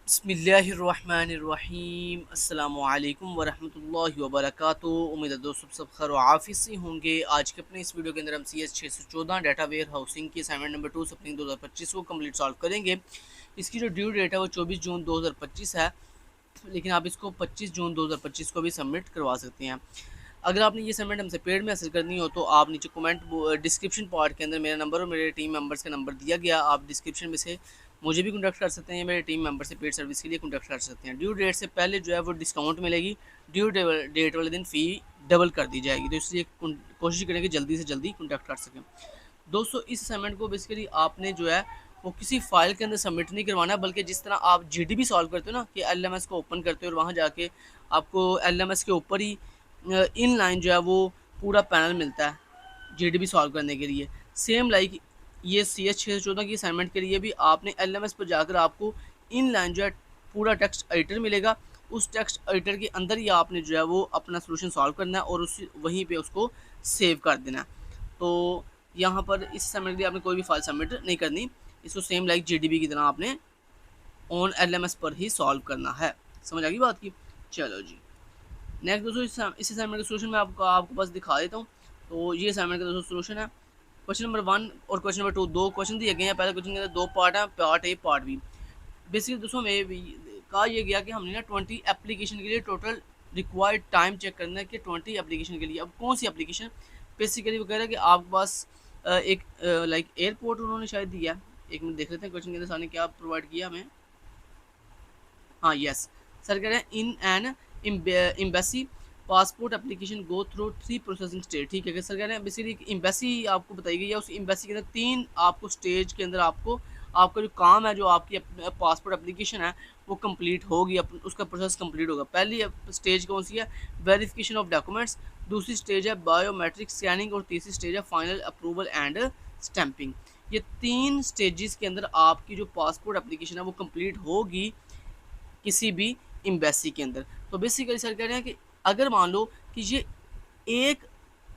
बिस्मिल्लाहिर्रहमानिर्रहीम अस्सलामुअलैकुम वरहमतुल्लाहि वबरकातुहू। उम्मीद है दोस्तों सब खैर आफिस से होंगे। आज के अपने इस वीडियो के अंदर हम CS 614 डाटा वेयर हाउसिंग की असाइनमेंट नंबर 2 सप्लिंग 2025 को कंप्लीट सॉल्व करेंगे। इसकी जो ड्यू डेट है वो 24 जून 2025 है, लेकिन आप इसको 25 जून 2025 को भी सबमिट करवा सकते हैं। अगर आपने ये असाइनमेंट हमसे पेड में हासिल करनी हो तो आप नीचे कमेंट डिस्क्रिप्शन पार्ट के अंदर मेरा नंबर और मेरे टीम मेंबर्स का नंबर दिया गया, आप डिस्क्रिप्शन में से मुझे भी कॉन्टैक्ट कर सकते हैं, मेरे टीम मेंबर से पेड सर्विस के लिए कॉन्टैक्ट कर सकते हैं। ड्यू डेट से पहले जो है वो डिस्काउंट मिलेगी, ड्यू डेट वाले दिन फ़ी डबल कर दी जाएगी, तो इसलिए कोशिश करें कि जल्दी से जल्दी कॉन्टैक्ट कर सकें। दोस्तों इस असाइनमेंट को बेसिकली आपने जो है वो किसी फाइल के अंदर सबमिट नहीं करवाना, बल्कि जिस तरह आप GDB सॉल्व करते हो ना कि LMS को ओपन करते हो और वहाँ जाके आपको LMS के ऊपर ही इन लाइन जो है वो पूरा पैनल मिलता है GDB सॉल्व करने के लिए। सेम लाइक ये CS 614 की असाइनमेंट के लिए भी आपने LMS पर जाकर आपको इन लाइन जो है पूरा टेक्स्ट एडिटर मिलेगा, उस टेक्स्ट एडिटर के अंदर ही आपने जो है वो अपना सोल्यूशन सॉल्व करना है और उस वहीं पे उसको सेव कर देना है। तो यहाँ पर इस असाइनमेंट के लिए आपने कोई भी फाइल सबमिट नहीं करनी, इसको सेम लाइक GDB की तरह आपने ऑन LMS पर ही सॉल्व करना है। समझ आ गई बात की? चलो जी, नेक्स्ट दोस्तों इस असाइनमेंट का सोल्यूशन मैं आपको पास दिखा देता हूँ। तो ये असाइनमेंट का दोस्तों सोल्यूशन है। क्वेश्चन नंबर 1 और क्वेश्चन नंबर 2 दो क्वेश्चन दिए गए हैं। पहले क्वेश्चन के अंदर दो पार्ट है, part A part B. Basically दोस्तों हमें कहा यह गया कि हमने ना 20 एप्लीकेशन के लिए टोटल रिक्वायर्ड टाइम चेक करना है कि 20 एप्लीकेशन के लिए अब कौन सी एप्लीकेशन। बेसिकली वो कह रहा है कि आपके पास एक लाइक एयरपोर्ट उन्होंने शायद दिया। एक मिनट देख लेते हैं क्वेश्चन के अंदर सामने क्या प्रोवाइड किया हमें। हाँ यस, सर कह रहे हैं in an embassy passport application go through 3 processing stage. ठीक है सर कह रहे हैं बेसिकली एम्बेसी आपको बताई गई है, उस एम्बेसी के अंदर 3 आपको स्टेज के अंदर आपको आपका जो काम है, जो आपकी पासपोर्ट एप्लीकेशन है वो कंप्लीट होगी, उसका प्रोसेस कंप्लीट होगा। पहली स्टेज कौन सी है? वेरिफिकेशन ऑफ डॉक्यूमेंट्स, दूसरी स्टेज है बायोमेट्रिक स्कैनिंग और तीसरी स्टेज है फाइनल अप्रूवल एंड स्टैंपिंग। ये 3 स्टेजेस के अंदर आपकी जो पासपोर्ट एप्लीकेशन है वो कंप्लीट होगी किसी भी एम्बेसी के अंदर। तो बेसिकली सर कह रहे हैं कि अगर मान लो कि ये एक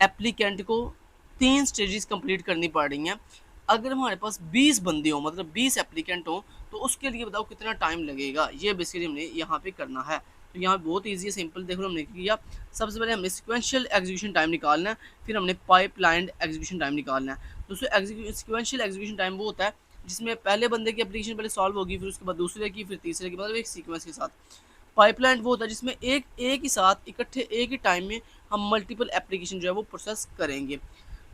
एप्लीकेंट को 3 स्टेजेस कंप्लीट करनी पड़ रही हैं, अगर हमारे पास 20 बंदे हों मतलब 20 एप्लीकेंट हों तो उसके लिए बताओ कितना टाइम लगेगा। ये बेसिकली हमने यहाँ पे करना है। तो यहाँ बहुत ईजी है, सिंपल। देखो हमने किया, सबसे पहले हमने सिक्वेंशियल एग्जीक्यूशन टाइम निकालना है, फिर हमने पाइपलाइन एग्जीक्यूशन टाइम निकालना है। दोस्तों सिक्वेंशियल एग्जीक्यूशन टाइम वो होता है जिसमें पहले बंदे की एप्लीकेशन पहले सॉल्व होगी, फिर उसके बाद दूसरे की, फिर तीसरे की, मतलब एक सीक्वेंस के साथ। पाइपलाइन वो होता है जिसमें एक ही साथ इकट्ठे एक ही टाइम में हम मल्टीपल एप्लीकेशन जो है वो प्रोसेस करेंगे।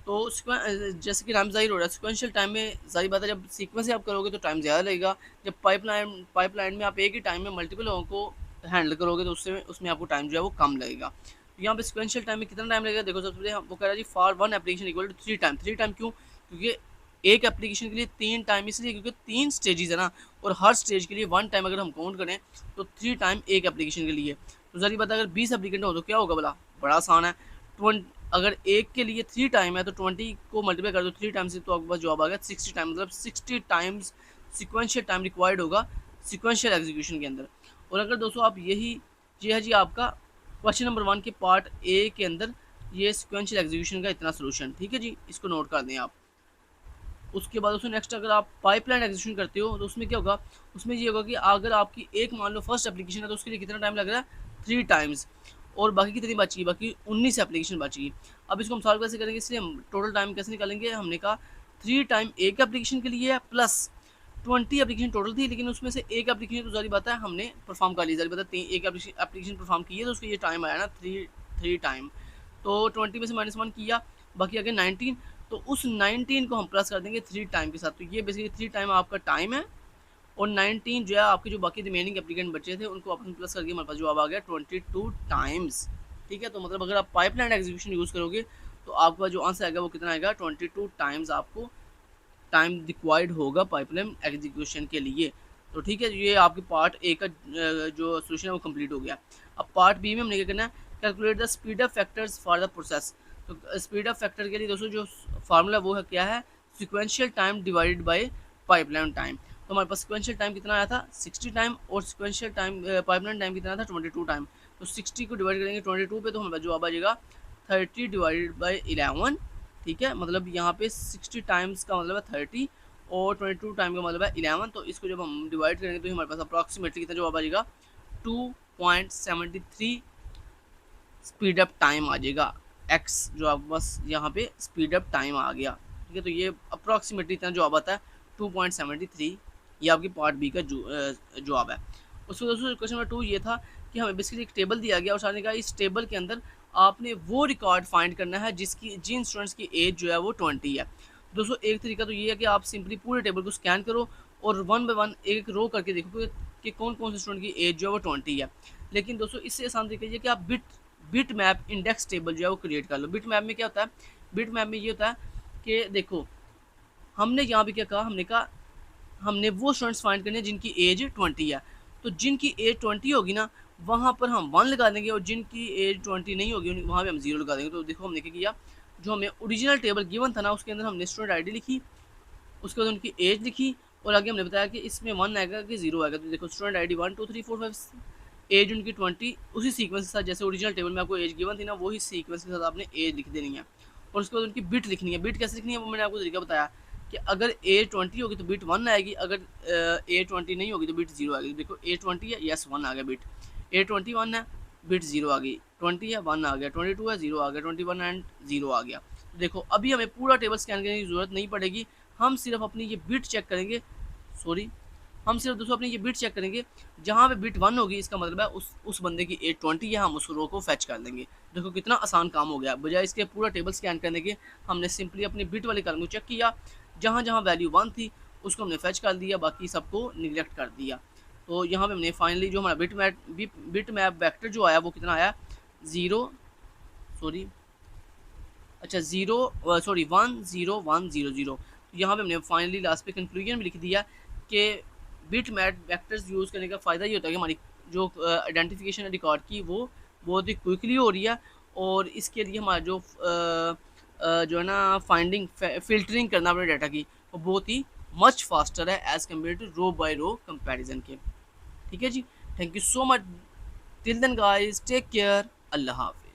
तो जैसे कि नाम ज़ाहिर हो रहा है, सिक्वेंशियल टाइम में ज़ाहिर बात है जब सीक्वेंस से आप करोगे तो टाइम ज़्यादा लगेगा। जब पाइपलाइन में आप एक ही टाइम में मल्टीपल लोगों को हैंडल करोगे तो उसमें आपको टाइम जो है वो कम लगेगा। तो यहाँ पे सिक्वेंशियल टाइम में कितना टाइम लगेगा? देखो सबसे पहले वो कह रहा है G for 1 application equal to 3 time. 3 time क्यों? क्योंकि एक एप्लीकेशन के लिए 3 टाइम इसलिए क्योंकि 3 स्टेजेस है ना, और हर स्टेज के लिए 1 टाइम अगर हम काउंट करें तो 3 टाइम एक एप्लीकेशन के लिए। तो ज़ाहिर बात है अगर 20 एप्लीकेंट हो तो क्या होगा भला? बड़ा आसान है। 20 अगर एक के लिए 3 टाइम है तो 20 को मल्टीप्लाई कर दो 3 टाइम से, तो आपके पास जवाब आ गया 60 टाइम, मतलब 60 टाइम्स सिक्वेंशियल टाइम रिक्वायर्ड होगा सिक्वेंशियल एग्जीक्यूशन के अंदर। और अगर दोस्तों आप ये है जी आपका क्वेश्चन नंबर 1 के पार्ट ए के अंदर ये सिक्वेंशियल एग्जीक्यूशन का इतना सोल्यूशन। ठीक है जी, इसको नोट कर दें आप। उसके बाद उसमें नेक्स्ट अगर आप पाइपलाइन एग्जीक्यूशन करते हो तो उसमें क्या होगा? उसमें ये होगा कि अगर आपकी एक मान लो फर्स्ट एप्लीकेशन है तो उसके लिए कितना टाइम लग रहा है? 3 टाइम्स। और बाकी कितनी बची? बाकी 19 एप्लीकेशन बची। अब इसको हम सॉल्व कैसे करेंगे? इसलिए हम टोटल टाइम कैसे निकालेंगे? हमने कहा 3 टाइम एक एप्लीकेशन के लिए है प्लस 20 एप्लीकेशन टोटल थी, लेकिन उसमें से एक एप्लीकेशन तो ज़ाहिर बात है हमने परफॉर्म कर ली, ज़ाहिर बात है एक एप्लीकेशन परफॉर्म की है तो उसका ये टाइम आया ना 3 टाइम। तो 20 में से -1 किया, बाकी आ गया 19। तो उस 19 को हम प्लस कर देंगे 3 टाइम के साथ। तो ये बेसिकली 3 टाइम आपका टाइम है, और 19 जो है आपके जो बाकी रिमेनिंग एप्लीकेंट बचे थे उनको अपन प्लस करके हमारे पास जवाब आ गया 22 टाइम्स। ठीक है, तो मतलब अगर आप पाइपलाइन एग्जीक्यूशन यूज़ करोगे तो आपका जो आंसर आएगा वो कितना आएगा? 22 टाइम्स आपको टाइम रिक्वायर्ड होगा पाइपलाइन एग्जीक्यूशन के लिए। तो ठीक है, ये आपके पार्ट ए का जो सोल्यूशन है वो कंप्लीट हो गया। अब पार्ट बी में हमने क्या करना है? Calculate the speed of factors for the process. तो स्पीड ऑफ फैक्टर के लिए दोस्तों जो फार्मूला वो है क्या है? Sequential time divided by pipeline time. तो हमारे पास सिक्वेंशियल टाइम कितना आया था? 60 टाइम, और सिक्वेंशियल टाइम पाइपलाइन टाइम कितना था? 22 टाइम। तो 60 को डिवाइड करेंगे 22 पे तो हमारे पास जवाब आ जाएगा 30 डिवाइडेड बाई 11। ठीक है, मतलब यहाँ पे 60 टाइम्स का मतलब है 30, और 22 टाइम का मतलब है 11। तो इसको जब हम डिवाइड करेंगे तो हमारे पास अप्रॉक्सीमेटली कितना जवाब आ जाएगा, 2.73 स्पीड अप टाइम आ जाएगा। एक्स जो आपके पास यहाँ पे स्पीड अप टाइम आ गया, ठीक है। तो ये अप्रॉक्सीमेटली इतना जवाब आता है 2.73, ये आपकी पार्ट बी का जवाब है। उसके दोस्तों क्वेश्चन नंबर 2 ये था कि हमें बेसिकली एक टेबल दिया गया और सामने कहा इस टेबल के अंदर आपने वो रिकॉर्ड फाइंड करना है जिन स्टूडेंट्स की एज जो है वो 20 है। दोस्तों एक तरीका तो ये है कि आप सिंपली पूरे टेबल को स्कैन करो और वन बाय वन एक रो करके देखो कि कौन कौन से स्टूडेंट की एज जो है वो 20 है। लेकिन दोस्तों इससे आसान तरीका ये कि आप बिट मैप इंडेक्स टेबल जो है वो क्रिएट कर लो। बिट मैप में क्या होता है, बिट मैप में ये होता है कि देखो हमने यहाँ पे क्या कहा, हमने कहा हमने वो स्टूडेंट्स फाइंड करने जिनकी एज 20 है। तो जिनकी एज 20 होगी ना वहाँ पर हम 1 लगा देंगे और जिनकी एज 20 नहीं होगी वहाँ पे हम 0 लगा देंगे। तो देखो हमने क्या किया, जो हमें ओरिजिनल टेबल गिवन था ना उसके अंदर हमने स्टूडेंट आईडी लिखी, उसके बाद उनकी एज लिखी और आगे हमने बताया कि इसमें 1 आएगा कि 0 आएगा। तो देखो स्टूडेंट आईडी 1 2 3 4 5, एज उनकी 20, उसी सीक्वेंस के साथ जैसे ओरिजिनल टेबल में आपको एज गिवन थी ना वही सीक्वेंस के साथ आपने एज लिख देनी है। और उसके बाद उनकी बिट लिखनी है। बिट कैसे लिखनी है वो मैंने आपको तरीका बताया कि अगर एज 20 होगी तो बिट 1 आएगी, अगर एज 20 नहीं होगी तो बिट 0 आएगी। देखो एज 20 है, यस 1 आ गया बिट, एज 21 है, बिट 0 आ गई, 20 है 1 आ गया, 22 है 0 आ गया, 21 एंड 0 आ गया। तो देखो अभी हमें पूरा टेबल स्कैन करने की ज़रूरत नहीं पड़ेगी, हम सिर्फ अपनी ये बिट चेक करेंगे, सॉरी हम सिर्फ दोस्तों अपनी ये बिट चेक करेंगे, जहाँ पे बिट 1 होगी इसका मतलब है उस बंदे की एज 20 है, हम उस रो को फैच कर देंगे। देखो कितना आसान काम हो गया, बजाय इसके पूरा टेबल स्कैन करने के हमने सिंपली अपनी बिट वाले कॉलम को चेक किया, जहाँ जहाँ वैल्यू 1 थी उसको हमने फैच कर दिया, बाकी सबको निगलेक्ट कर दिया। तो यहाँ पे हमने फाइनली जो हमारा बिट मैप वेक्टर जो आया वो कितना आया, 0 सॉरी अच्छा 1 0 1 0 0। तो यहाँ पे हमने फाइनली लास्ट पे कंक्लूजन भी लिख दिया कि बिट मैप वेक्टर्स यूज़ करने का फ़ायदा ये होता है कि हमारी जो आइडेंटिफिकेशन है रिकॉर्ड की वो बहुत ही क्विकली हो रही है और इसके लिए हमारा जो है ना फाइंडिंग फिल्टरिंग करना अपने डाटा की वो बहुत ही मच फास्टर है as compare to row by row comparison के। ठीक है जी, thank you so much, till then guys take care, अल्लाह हाफिज़।